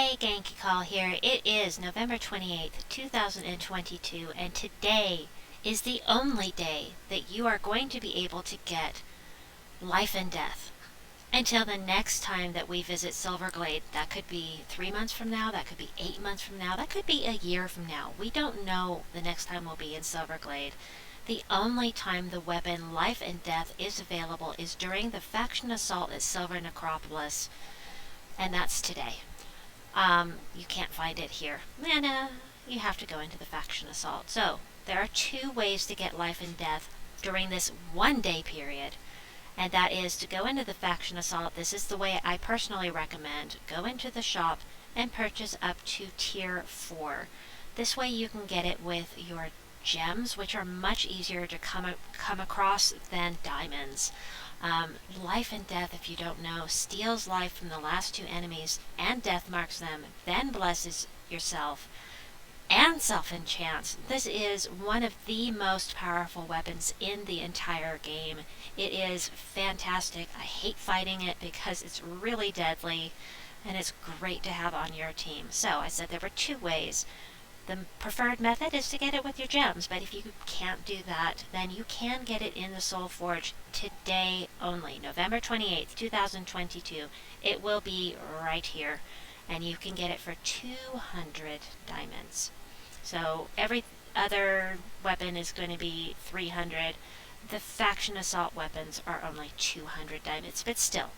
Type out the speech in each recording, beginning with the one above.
Hey, Genki Call here. It is November 28th, 2022, and today is the only day that you are going to be able to get Life and Death. Until the next time that we visit Silverglade, that could be 3 months from now, that could be 8 months from now, that could be a year from now. We don't know the next time we'll be in Silverglade. The only time the weapon Life and Death is available is during the faction assault at Silver Necropolis, and that's today. You can't find it here. You have to go into the faction assault. So, there are two ways to get Life and Death during this 1 day period. And that is to go into the faction assault. This is the way I personally recommend. Go into the shop and purchase up to tier 4. This way you can get it with your gems, which are much easier to come across than diamonds. Life and Death, if you don't know, steals life from the last two enemies and death marks them, then blesses yourself and self-enchants. This is one of the most powerful weapons in the entire game. It is fantastic. I hate fighting it because it's really deadly and it's great to have on your team. So I said there were two ways. The preferred method is to get it with your gems, but if you can't do that, then you can get it in the Soulforge today only, November 28th, 2022. It will be right here, and you can get it for 200 diamonds. So every other weapon is going to be 300. The faction assault weapons are only 200 diamonds, but still,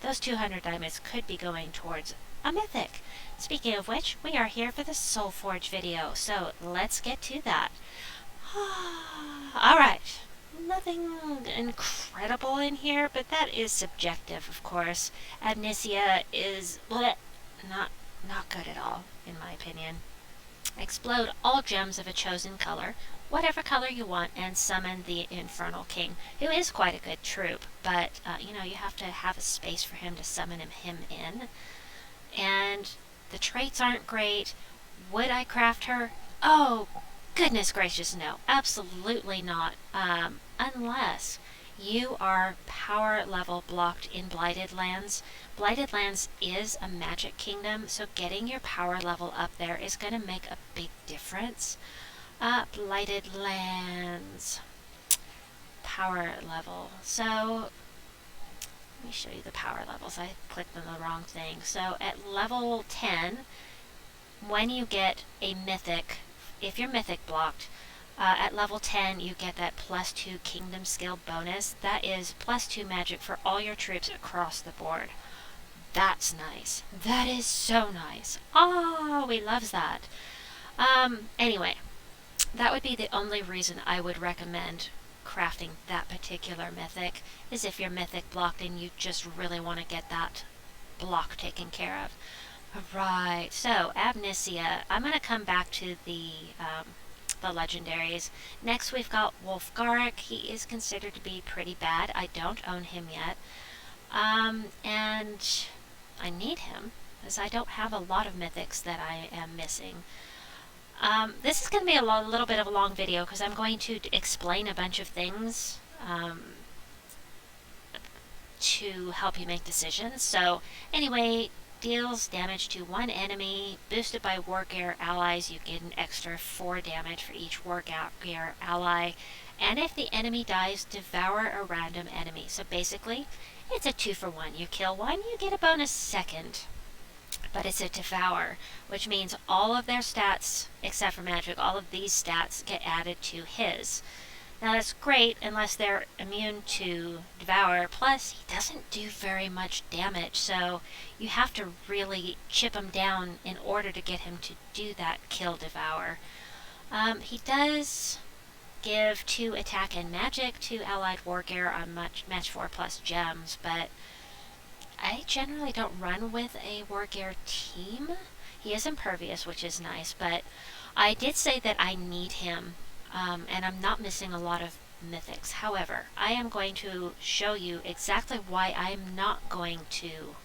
those 200 diamonds could be going towards a mythic. Speaking of which, we are here for the Soulforge video, so let's get to that. Alright, nothing incredible in here, but that is subjective, of course. Amnesia is not good at all, in my opinion. Explode all gems of a chosen color, whatever color you want, and summon the Infernal King, who is quite a good troop, but you have to have a space for him to summon him in. And the traits aren't great. Would I craft her? Oh, goodness gracious, no. Absolutely not. Unless you are power level blocked in Blighted Lands. Blighted Lands is a magic kingdom, so getting your power level up there is going to make a big difference. Blighted Lands. Power level. So let me show you the power levels. I clicked on the wrong thing. So at level 10, when you get a mythic, if you're mythic blocked, at level 10 you get that +2 kingdom skill bonus. That is +2 magic for all your troops across the board. That's nice. That is so nice. Oh, we loves that. Anyway, that would be the only reason I would recommend crafting that particular mythic, is if you're mythic blocked and you just really want to get that block taken care of. Alright, so Amnesia. I'm going to come back to the legendaries. Next we've got Wolfgaric. He is considered to be pretty bad. I don't own him yet. And I need him, as I don't have a lot of mythics that I am missing. This is going to be a little bit of a long video because I'm going to explain a bunch of things to help you make decisions. So anyway, deals damage to one enemy, boosted by War Gear allies. You get an extra 4 damage for each War Gear ally. And if the enemy dies, devour a random enemy. So basically, it's a 2-for-1. You kill one, you get a bonus second. But it's a devour, which means all of their stats, except for magic, all of these stats get added to his. Now that's great unless they're immune to devour, plus he doesn't do very much damage, so you have to really chip him down in order to get him to do that kill devour. He does give 2 attack and magic to allied war gear on match 4 plus gems, but I generally don't run with a War Gear team. He is impervious, which is nice, but I did say that I need him, and I'm not missing a lot of mythics. However, I am going to show you exactly why I'm not going to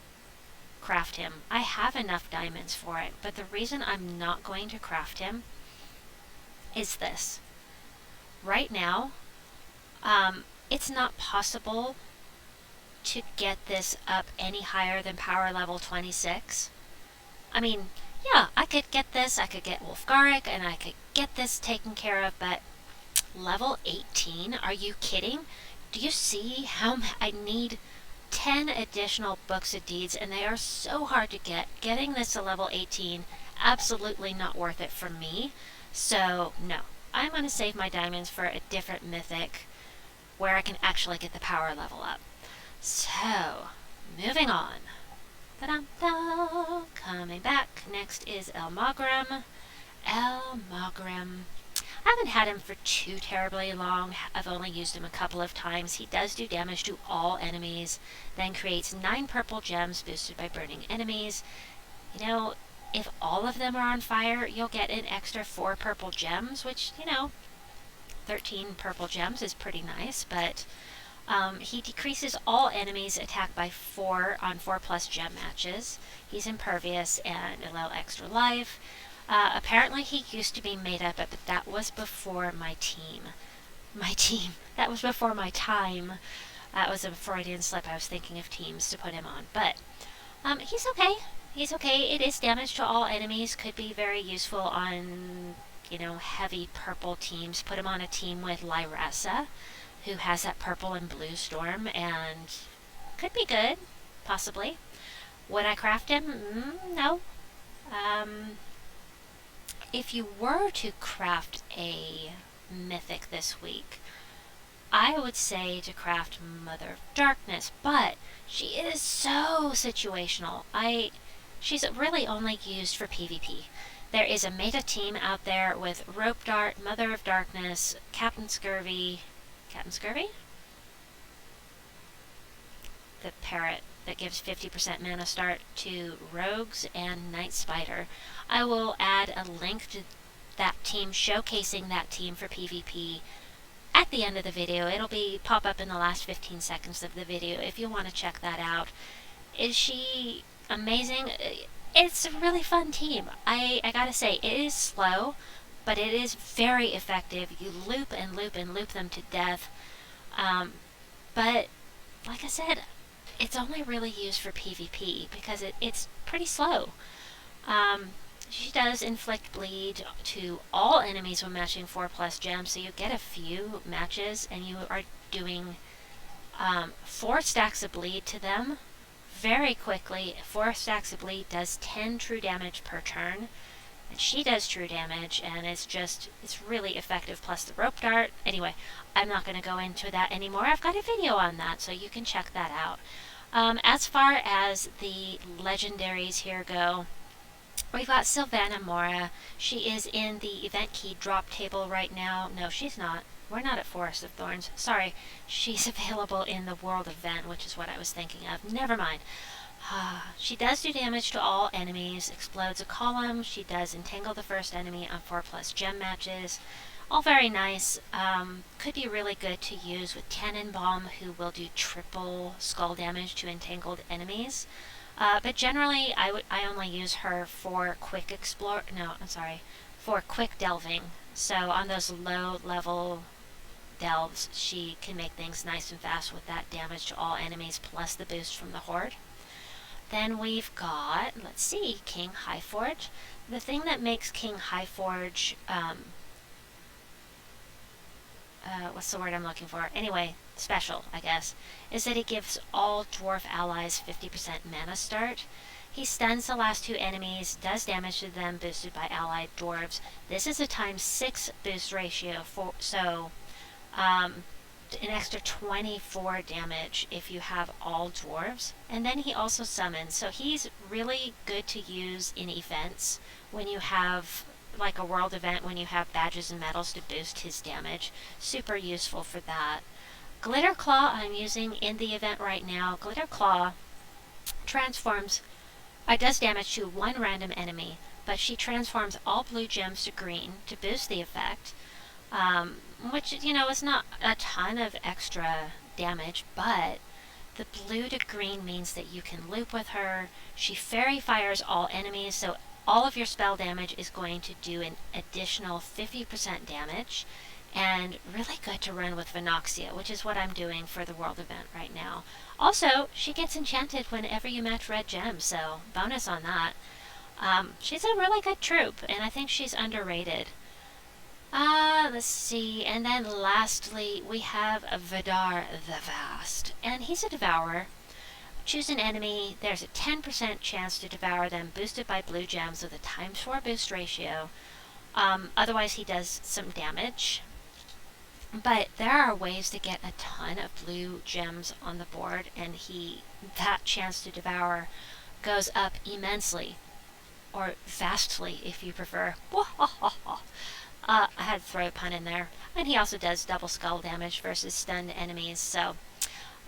craft him. I have enough diamonds for it, but the reason I'm not going to craft him is this. Right now, it's not possible to get this up any higher than power level 26 I mean, yeah, I could get this, I could get Wolfgaric, and I could get this taken care of, but level 18? Are you kidding? Do you see how I need 10 additional books of deeds, and they are so hard to get. Getting this to level 18, absolutely not worth it for me. So, no. I'm going to save my diamonds for a different mythic where I can actually get the power level up. So, moving on. Ta-da-da! Coming back. Next is El Magram. El Magram. I haven't had him for too terribly long. I've only used him a couple of times. He does do damage to all enemies, then creates 9 purple gems boosted by burning enemies. You know, if all of them are on fire, you'll get an extra 4 purple gems, which, 13 purple gems is pretty nice, but he decreases all enemies attack by 4 on 4+ gem matches. He's impervious and a little extra life. Apparently he used to be made up, but that was before my team. That was before my time. That was a Freudian slip. I was thinking of teams to put him on. But he's okay. He's okay. It is damage to all enemies. Could be very useful on, heavy purple teams. Put him on a team with Lyressa, who has that purple and blue storm, and could be good, possibly. Would I craft him? No. If you were to craft a mythic this week, I would say to craft Mother of Darkness, but she is so situational. She's really only used for PvP. There is a meta team out there with Rope Dart, Mother of Darkness, Captain Scurvy, the parrot that gives 50% mana start to rogues and Night Spider. I will add a link to that team, showcasing that team for PvP at the end of the video. It'll pop up in the last 15 seconds of the video if you want to check that out. Is she amazing? It's a really fun team. I gotta say, it is slow, but it is very effective. You loop and loop and loop them to death. But like I said, it's only really used for PvP because it's pretty slow. She does inflict bleed to all enemies when matching 4+ gems, so you get a few matches and you are doing 4 stacks of bleed to them very quickly. 4 stacks of bleed does 10 true damage per turn, and she does true damage, and it's really effective, plus the rope dart. Anyway, I'm not going to go into that anymore. I've got a video on that, so you can check that out. As far as the legendaries here go, we've got Sylvana Mora. She is in the event key drop table right now. No, she's not. We're not at Forest of Thorns. Sorry. She's available in the world event, which is what I was thinking of. Never mind. She does do damage to all enemies, explodes a column. She does entangle the first enemy on 4+ gem matches. All very nice. Could be really good to use with Tannenbaum, who will do triple skull damage to entangled enemies. But generally, I only use her for quick for quick delving. So on those low level delves, she can make things nice and fast with that damage to all enemies plus the boost from the Horde. Then we've got, let's see, King Highforge. The thing that makes King Highforge, what's the word I'm looking for? Anyway, special, I guess, is that he gives all dwarf allies 50% mana start. He stuns the last 2 enemies, does damage to them boosted by allied dwarves. This is a ×6 boost ratio, so an extra 24 damage if you have all dwarves. And then he also summons, so he's really good to use in events when you have like a world event, when you have badges and medals to boost his damage. Super useful for that. Glitter Claw I'm using in the event right now. Glitter Claw transforms, does damage to 1 random enemy, but she transforms all blue gems to green to boost the effect. Which, is not a ton of extra damage, but the blue to green means that you can loop with her. She fairy fires all enemies, so all of your spell damage is going to do an additional 50% damage, and really good to run with Venoxia, which is what I'm doing for the world event right now. Also, she gets enchanted whenever you match red gems, so bonus on that. She's a really good troop, and I think she's underrated. Let's see. And then lastly, we have Vidar the Vast. And he's a devourer. Choose an enemy. There's a 10% chance to devour them, boosted by blue gems with a ×4 boost ratio. Otherwise, he does some damage. But there are ways to get a ton of blue gems on the board, and that chance to devour goes up immensely. Or vastly, if you prefer. I had to throw a pun in there. And he also does double skull damage versus stunned enemies, so...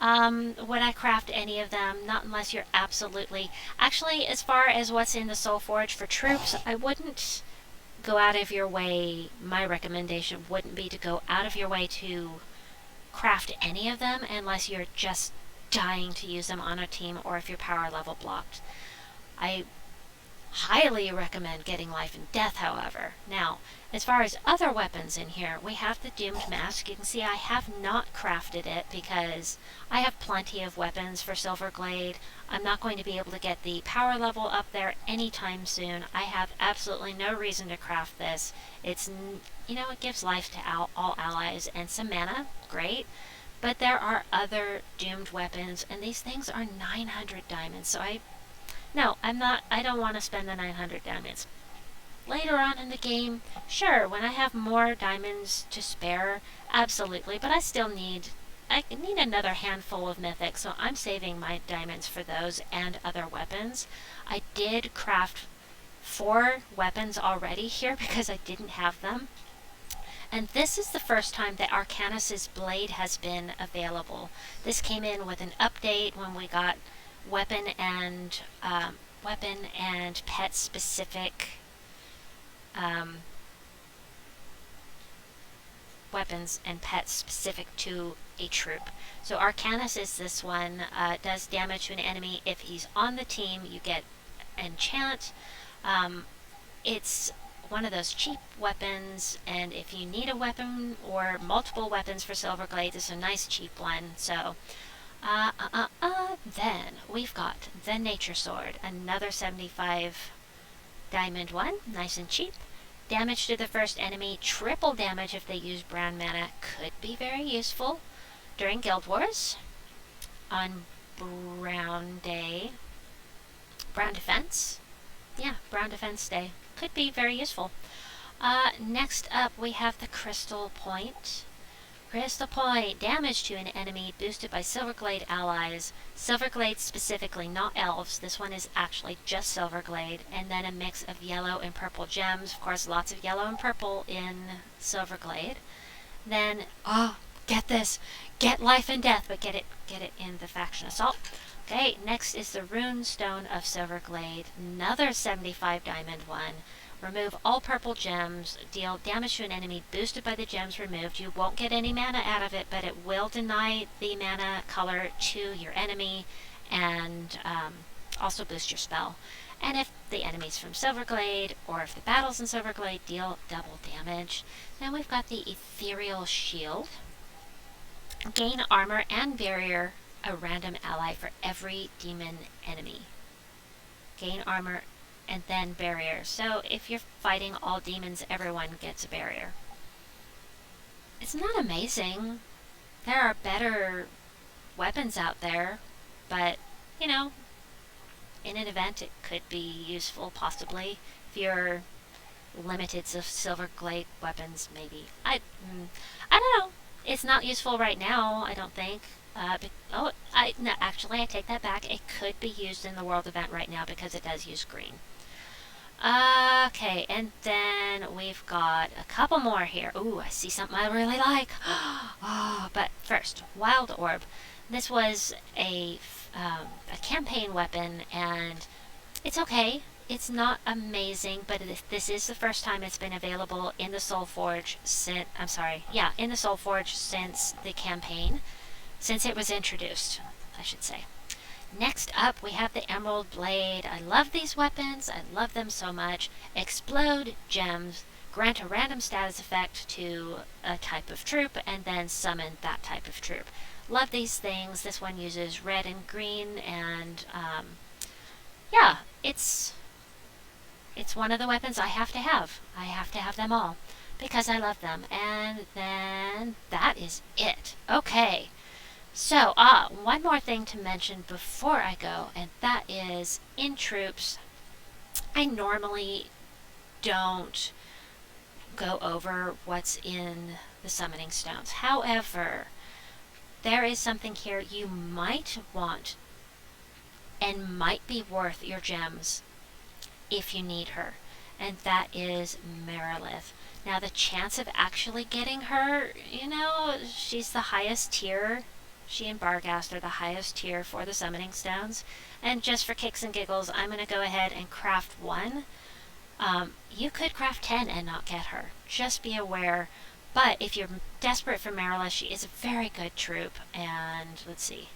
would I craft any of them? Not unless you're absolutely... Actually, as far as what's in the Soulforge for troops, I wouldn't go out of your way. My recommendation wouldn't be to go out of your way to craft any of them unless you're just dying to use them on a team or if your power level blocked. I highly recommend getting Life and Death, however. Now, as far as other weapons in here, we have the Doomed Mask. You can see I have not crafted it because I have plenty of weapons for Silverglade. I'm not going to be able to get the power level up there anytime soon. I have absolutely no reason to craft this. It's, it gives life to all allies and some mana. Great. But there are other doomed weapons, and these things are 900 diamonds, so I don't want to spend the 900 diamonds. Later on in the game, sure, when I have more diamonds to spare, absolutely, but I need another handful of Mythic, so I'm saving my diamonds for those and other weapons. I did craft 4 weapons already here because I didn't have them. And this is the first time that Arcanus's blade has been available. This came in with an update when we got weapon and pet specific weapons and pets specific to a troop. So Arcanus is this one. Does damage to an enemy if he's on the team. You get enchant. It's one of those cheap weapons, and if you need a weapon or multiple weapons for Silverglade, it's a nice cheap one. So then we've got the Nature Sword, another 75 diamond one, nice and cheap. Damage to the first enemy, triple damage if they use brown mana, could be very useful during Guild Wars on Brown Day. Brown Defense? Yeah, Brown Defense Day. Could be very useful. Next up we have the Crystal Point. Crystal Point, damage to an enemy boosted by Silverglade allies. Silverglade specifically, not elves. This one is actually just Silverglade. And then a mix of yellow and purple gems. Of course, lots of yellow and purple in Silverglade. Then, get this. Get Life and Death, but get it in the Faction Assault. Okay, next is the Rune Stone of Silverglade. Another 75 diamond one. Remove all purple gems, deal damage to an enemy boosted by the gems removed. You won't get any mana out of it, but it will deny the mana color to your enemy and also boost your spell. And if the enemy's from Silverglade, or if the battle's in Silverglade, deal double damage. Then we've got the Ethereal Shield. Gain armor and barrier, a random ally for every demon enemy. Gain armor and then barrier. So if you're fighting all demons, everyone gets a barrier. It's not amazing. There are better weapons out there, but, in an event it could be useful, possibly. If you're limited to Silverglade weapons, maybe. I don't know. It's not useful right now, I don't think. Actually, I take that back. It could be used in the world event right now because it does use green. Okay, and then we've got a couple more here. Ooh, I see something I really like. But first, Wild Orb. This was a campaign weapon, and it's okay. It's not amazing, but this is the first time it's been available in the Soulforge in the Soulforge since the campaign, since it was introduced, I should say. Next up, we have the Emerald Blade. I love these weapons. I love them so much. Explode gems. Grant a random status effect to a type of troop, and then summon that type of troop. Love these things. This one uses red and green, and it's It's one of the weapons I have to have. I have to have them all because I love them. And then that is it. Okay. So, one more thing to mention before I go, and that is in troops, I normally don't go over what's in the summoning stones. However, there is something here you might want and might be worth your gems if you need her, and that is Merilith. Now, the chance of actually getting her, she's the highest tier. She and Barghast are the highest tier for the summoning stones. And just for kicks and giggles, I'm going to go ahead and craft one. You could craft 10 and not get her. Just be aware. But if you're desperate for Merilith, she is a very good troop. And let's see.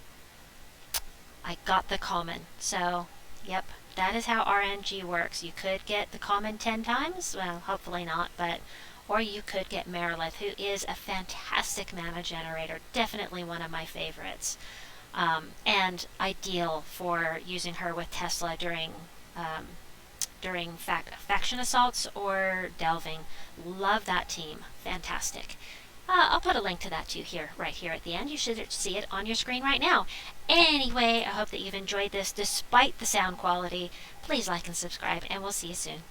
I got the common. So, yep, that is how RNG works. You could get the common 10 times. Well, hopefully not, but... Or you could get Merilith, who is a fantastic mana generator. Definitely one of my favorites. And ideal for using her with Tesla during faction assaults or delving. Love that team. Fantastic. I'll put a link to that too right here at the end. You should see it on your screen right now. Anyway, I hope that you've enjoyed this despite the sound quality. Please like and subscribe, and we'll see you soon.